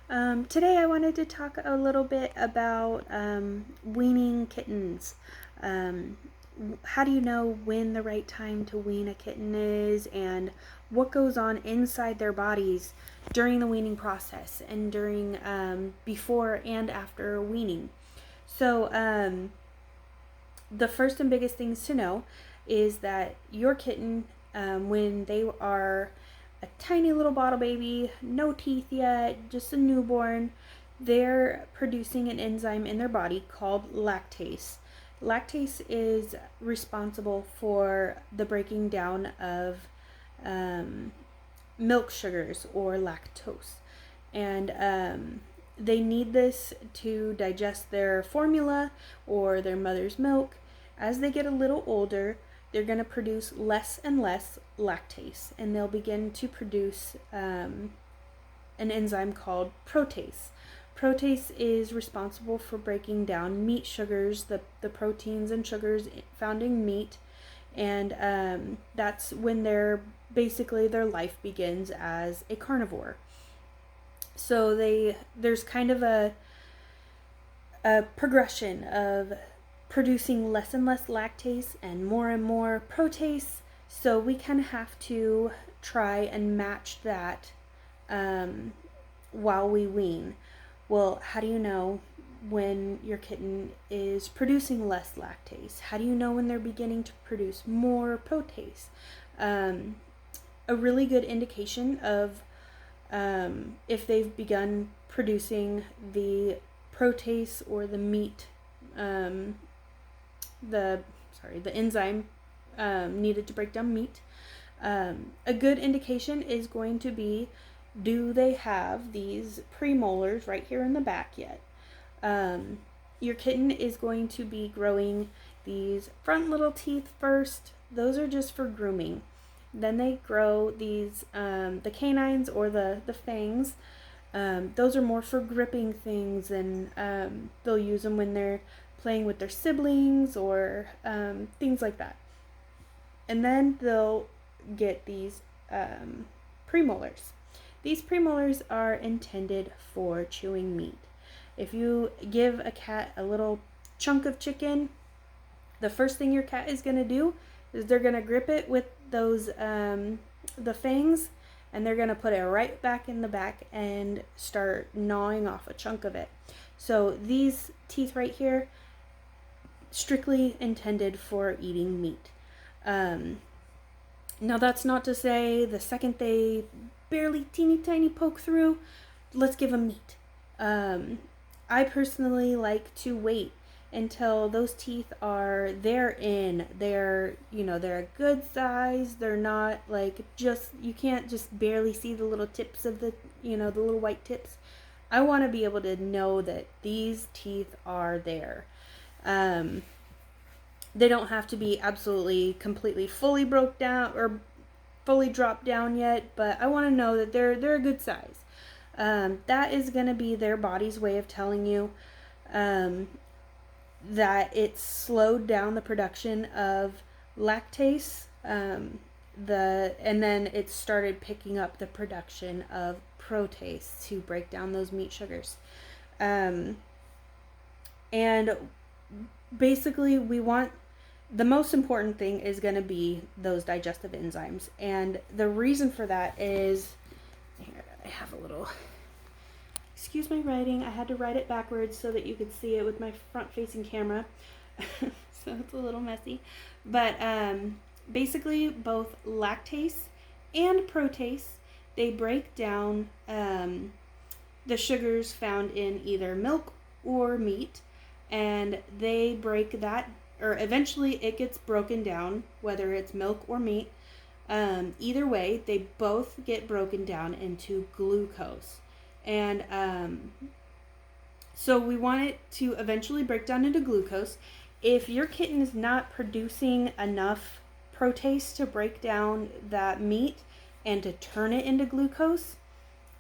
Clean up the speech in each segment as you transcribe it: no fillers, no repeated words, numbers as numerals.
Today I wanted to talk a little bit about weaning kittens. Um, how do you know when the right time to wean a kitten is, and what goes on inside their bodies during the weaning process and during before and after weaning? So, the first and biggest things to know is that your kitten, when they are a tiny little bottle baby, no teeth yet, just a newborn, they're producing an enzyme in their body called lactase. Lactase is responsible for the breaking down of um, milk sugars or lactose. And they need this to digest their formula or their mother's milk. As they get a little older, they're going to produce less and less lactase, and they'll begin to produce an enzyme called protease. Protease is responsible for breaking down meat sugars, the proteins and sugars found in meat, and that's when their life begins as a carnivore. So there's kind of a progression of producing less and less lactase and more protease. So we kind of have to try and match that while we wean. Well, how do you know when your kitten is producing less lactase? How do you know when they're beginning to produce more protease? A really good indication of if they've begun producing the protease or the meat, the enzyme needed to break down meat. A good indication is going to be, do they have these premolars right here in the back yet? Your kitten is going to be growing these front little teeth first. Those are just for grooming. Then they grow these, the canines or the fangs. Those are more for gripping things, and they'll use them when they're playing with their siblings or things like that. And then they'll get these premolars. These premolars are intended for chewing meat. If you give a cat a little chunk of chicken, the first thing your cat is going to do is they're going to grip it with those the fangs, and they're going to put it right back in the back and start gnawing off a chunk of it. So these teeth right here, strictly intended for eating meat. Now that's not to say the second they barely teeny tiny poke through, let's give them meat. I personally like to wait until those teeth are they're a good size. They're not like, just, you can't just barely see the little tips of the little white tips. I want to be able to know that these teeth are there. They don't have to be absolutely completely fully broke down or fully dropped down yet, but I want to know that they're a good size. That is going to be their body's way of telling you that it's slowed down the production of lactase, and then it started picking up the production of protease to break down those meat sugars. And basically, the most important thing is going to be those digestive enzymes. And the reason for that is, here, I have a little, excuse my writing, I had to write it backwards so that you could see it with my front facing camera. So it's a little messy. But basically, both lactase and protease, they break down the sugars found in either milk or meat, and they break that, or eventually it gets broken down, whether it's milk or meat. Either way, they both get broken down into glucose. And so we want it to eventually break down into glucose. If your kitten is not producing enough protease to break down that meat and to turn it into glucose,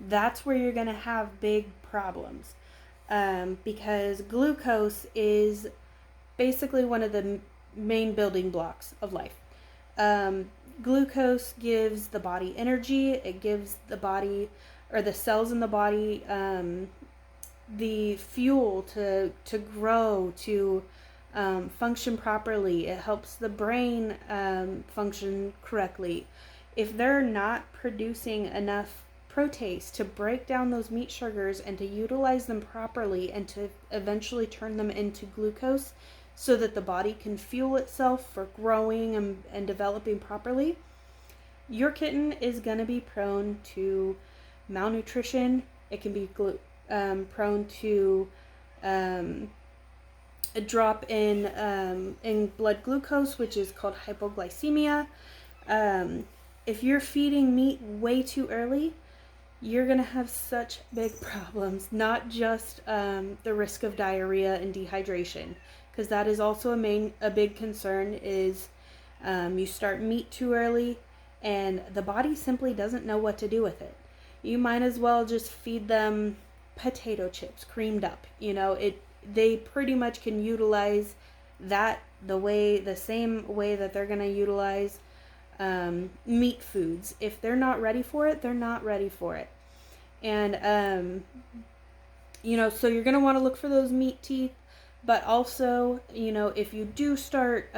that's where you're going to have big problems. Because glucose is basically one of the main building blocks of life. Glucose gives the body energy. It gives the body, or the cells in the body the fuel to grow, to function properly. It helps the brain function correctly. If they're not producing enough protease to break down those meat sugars and to utilize them properly and to eventually turn them into glucose so that the body can fuel itself for growing and developing properly, your kitten is going to be prone to malnutrition. It can be prone to a drop in blood glucose, which is called hypoglycemia. If you're feeding meat way too early, you're going to have such big problems, not just the risk of diarrhea and dehydration, because that is also a big concern. Is you start meat too early and the body simply doesn't know what to do with it. You might as well just feed them potato chips creamed up. They pretty much can utilize that the same way that they're going to utilize meat foods. If they're not ready for it, they're not ready for it. And so you're going to want to look for those meat teeth, but also, if you do start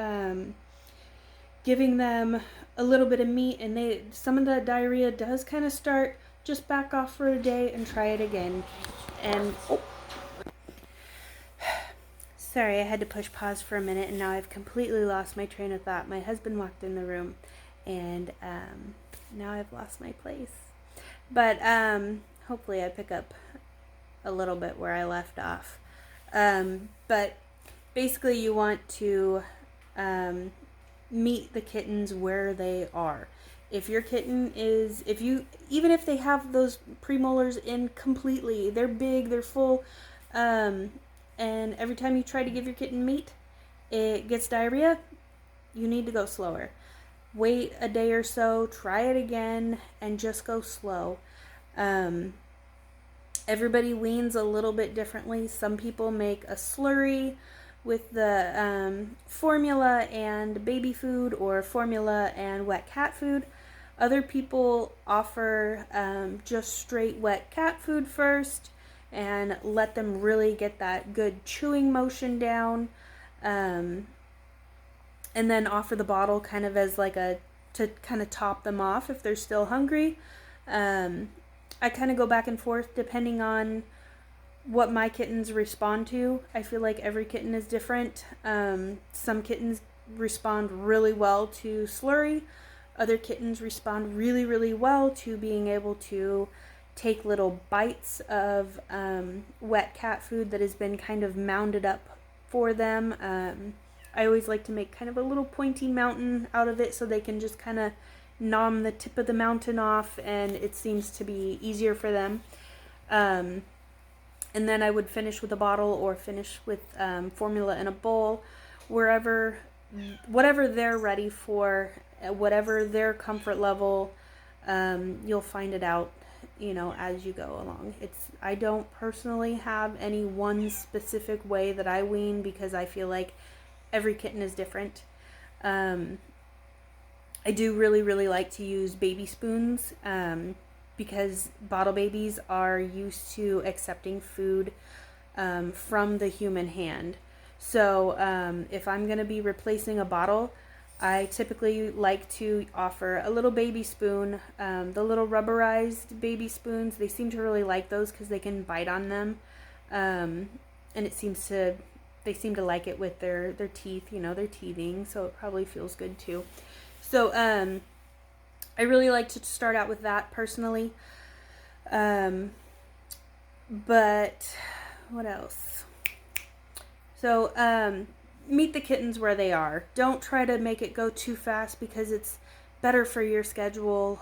giving them a little bit of meat and some of the diarrhea does kind of start, just back off for a day and try it again. And sorry, I had to push pause for a minute, and now I've completely lost my train of thought. My husband walked in the room, and now I've lost my place. But hopefully I pick up a little bit where I left off. But basically you want to meet the kittens where they are. If your kitten even if they have those premolars in completely, they're big, they're full, and every time you try to give your kitten meat, it gets diarrhea, you need to go slower. Wait a day or so, try it again, and just go slow. Everybody weans a little bit differently. Some people make a slurry with the formula and baby food, or formula and wet cat food. Other people offer just straight wet cat food first and let them really get that good chewing motion down, and then offer the bottle kind of as to kind of top them off if they're still hungry. I kind of go back and forth depending on what my kittens respond to. I feel like every kitten is different. Some kittens respond really well to slurry. Other kittens respond really, really well to being able to take little bites of wet cat food that has been kind of mounded up for them. I always like to make kind of a little pointy mountain out of it so they can just kind of nom the tip of the mountain off, and it seems to be easier for them. And then I would finish with a bottle or finish with formula in a bowl, whatever they're ready for, whatever their comfort level. You'll find it out, as you go along. I don't personally have any one specific way that I wean, because I feel like every kitten is different. I do really, really like to use baby spoons, because bottle babies are used to accepting food from the human hand. So if I'm going to be replacing a bottle, I typically like to offer a little baby spoon, the little rubberized baby spoons. They seem to really like those because they can bite on them, and they seem to like it with their teeth. They're teething, so it probably feels good too. So I really like to start out with that personally. But what else? So meet the kittens where they are. Don't try to make it go too fast, because it's better for your schedule.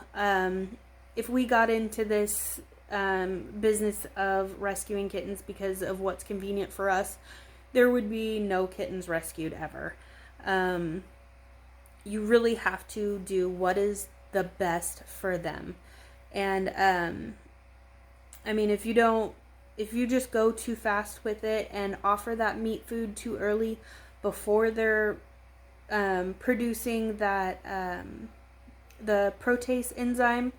If we got into this business of rescuing kittens because of what's convenient for us, there would be no kittens rescued ever. You really have to do what is the best for them. And if you just go too fast with it and offer that meat food too early before they're producing that the protease enzyme,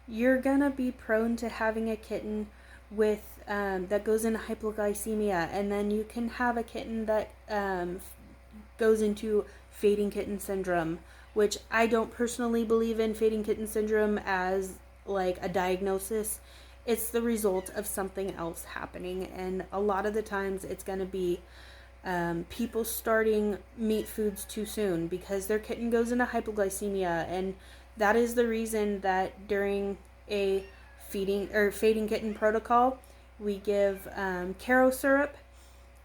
you're gonna be prone to having a kitten with that goes into hypoglycemia, and then you can have a kitten that goes into fading kitten syndrome, which I don't personally believe in fading kitten syndrome as like a diagnosis. It's the result of something else happening, and a lot of the times it's going to be people starting meat foods too soon because their kitten goes into hypoglycemia, and that is the reason that during a feeding or fading kitten protocol we give Caro syrup.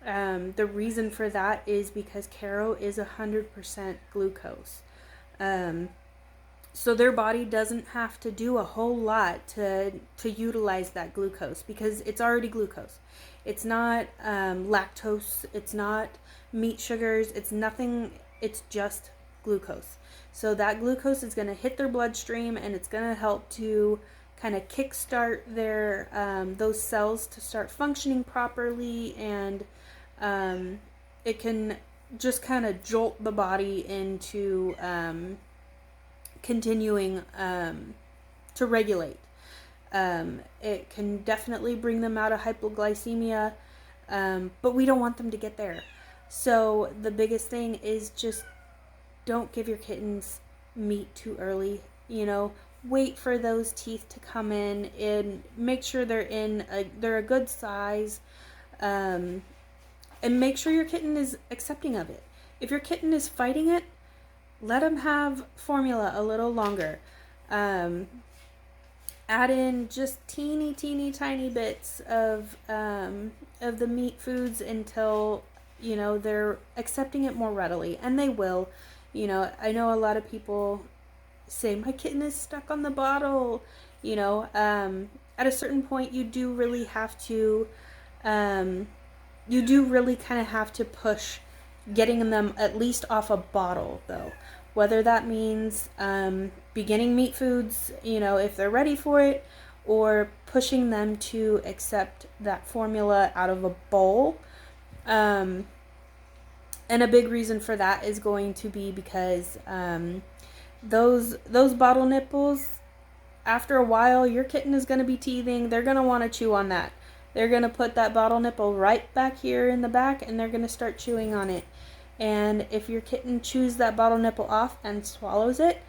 The reason for that is because Caro is 100% glucose. So their body doesn't have to do a whole lot to utilize that glucose because it's already glucose. It's not lactose, it's not meat sugars, it's nothing, it's just glucose. So that glucose is going to hit their bloodstream, and it's going to help to kind of kickstart their those cells to start functioning properly, and it can just kind of jolt the body into continuing to regulate. It can definitely bring them out of hypoglycemia, but we don't want them to get there. So the biggest thing is just don't give your kittens meat too early. Wait for those teeth to come in and make sure they're a good size, and make sure your kitten is accepting of it. If your kitten is fighting it, let them have formula a little longer. Add in just teeny tiny bits of the meat foods until they're accepting it more readily, and they will. I know a lot of people say my kitten is stuck on the bottle. At a certain point, you do really kind of have to push getting them at least off a bottle, though. Whether that means beginning meat foods, if they're ready for it, or pushing them to accept that formula out of a bowl. And a big reason for that is going to be because those bottle nipples, after a while, your kitten is going to be teething. They're going to want to chew on that. They're going to put that bottle nipple right back here in the back, and they're going to start chewing on it. And if your kitten chews that bottle nipple off and swallows it,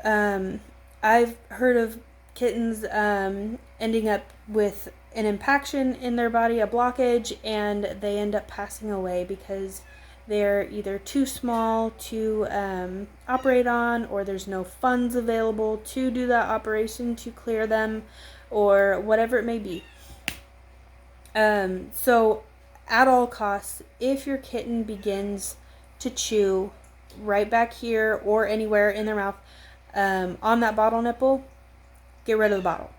I've heard of kittens ending up with an impaction in their body, a blockage, and they end up passing away because they're either too small to operate on, or there's no funds available to do that operation to clear them, or whatever it may be. So at all costs, if your kitten begins to chew right back here or anywhere in their mouth on that bottle nipple, get rid of the bottle.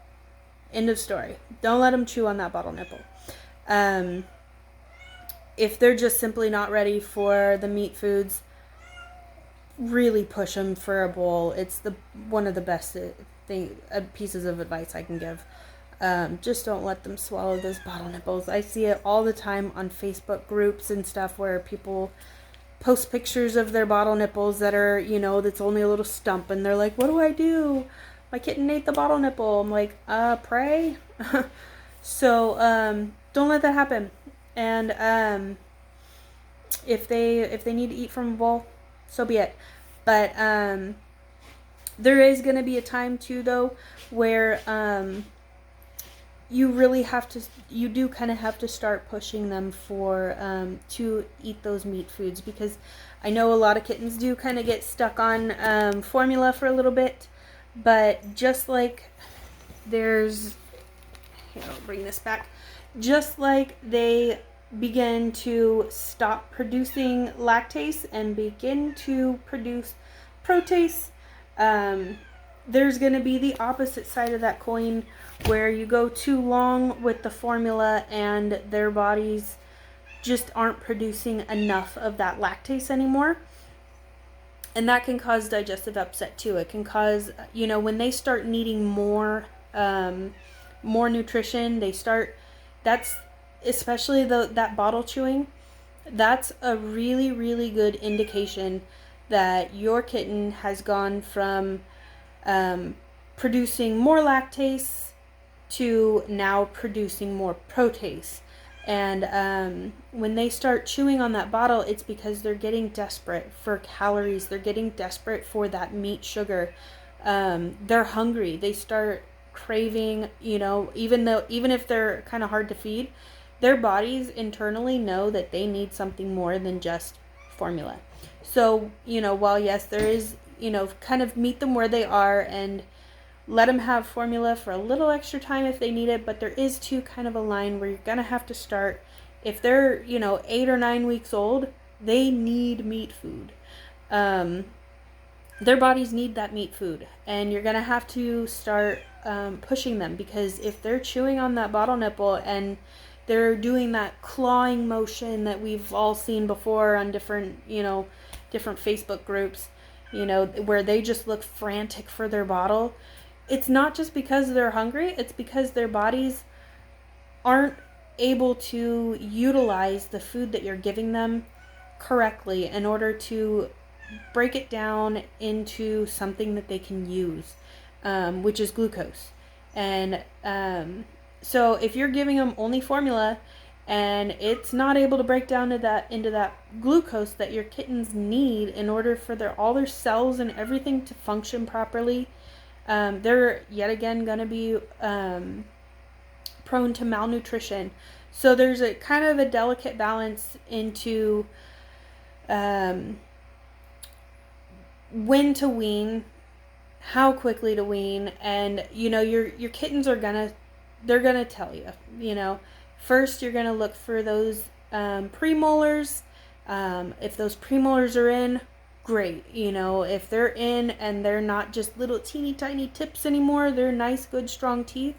End of story. Don't let them chew on that bottle nipple. If they're just simply not ready for the meat foods, really push them for a bowl. It's one of the best pieces of advice I can give. Just don't let them swallow those bottle nipples. I see it all the time on Facebook groups and stuff where people post pictures of their bottle nipples that are, that's only a little stump, and they're like, what do I do? My kitten ate the bottle nipple. I'm like, pray. So don't let that happen. And if they need to eat from a bowl, so be it. But there is going to be a time too, though, where you do kind of have to start pushing them to eat those meat foods, because I know a lot of kittens do kind of get stuck on formula for a little bit, but just like here, I'll bring this back, just like they begin to stop producing lactase and begin to produce protease, there's going to be the opposite side of that coin, where you go too long with the formula and their bodies just aren't producing enough of that lactase anymore. And that can cause digestive upset too. It can cause, when they start needing more nutrition, that's especially that bottle chewing, that's a really, really good indication that your kitten has gone from producing more lactase to now producing more protease. And when they start chewing on that bottle, it's because they're getting desperate for calories. They're getting desperate for that meat sugar. They're hungry. They start craving, even if they're kind of hard to feed, their bodies internally know that they need something more than just formula. So, while yes, there is, kind of meet them where they are and let them have formula for a little extra time if they need it, but there is too kind of a line where you're going to have to start. If they're, 8 or 9 weeks old, they need meat food. Their bodies need that meat food, and you're going to have to start pushing them, because if they're chewing on that bottle nipple and they're doing that clawing motion that we've all seen before on different Facebook groups, where they just look frantic for their bottle, it's not just because they're hungry, it's because their bodies aren't able to utilize the food that you're giving them correctly in order to break it down into something that they can use, which is glucose. And so if you're giving them only formula and it's not able to break down into that glucose that your kittens need in order for all their cells and everything to function properly, they're yet again going to be prone to malnutrition. So there's a kind of a delicate balance into when to wean, how quickly to wean, and your kittens they're gonna tell you. First you're gonna look for those premolars. If those premolars are in, great. If they're in and they're not just little teeny tiny tips anymore, they're nice, good, strong teeth,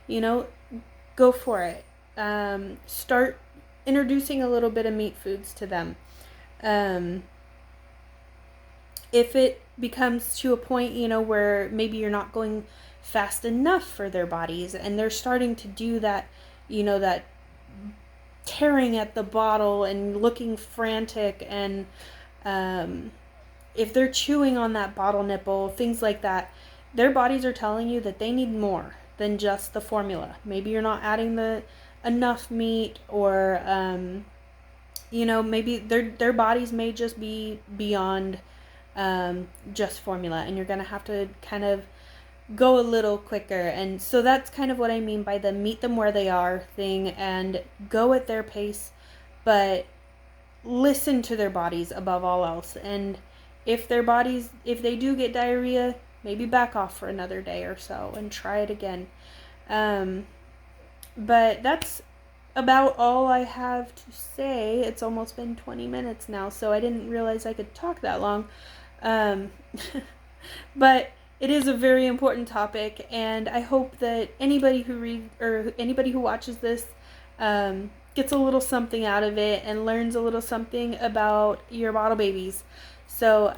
go for it. Start introducing a little bit of meat foods to them. If it becomes to a point, where maybe you're not going fast enough for their bodies and they're starting to do that, that tearing at the bottle and looking frantic, and if they're chewing on that bottle nipple, things like that, their bodies are telling you that they need more than just the formula. Maybe you're not adding enough meat, or maybe their bodies may just be beyond just formula, and you're gonna have to kind of go a little quicker. And so that's kind of what I mean by the meet them where they are thing, and go at their pace, but listen to their bodies above all else. And if they do get diarrhea, maybe back off for another day or so and try it again. But that's about all I have to say. It's almost been 20 minutes now, so I didn't realize I could talk that long. But it is a very important topic, and I hope that anybody who watches this gets a little something out of it and learns a little something about your bottle babies. So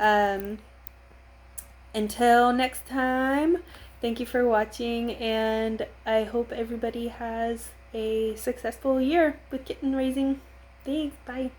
until next time, thank you for watching, and I hope everybody has a successful year with kitten raising. Thanks, bye.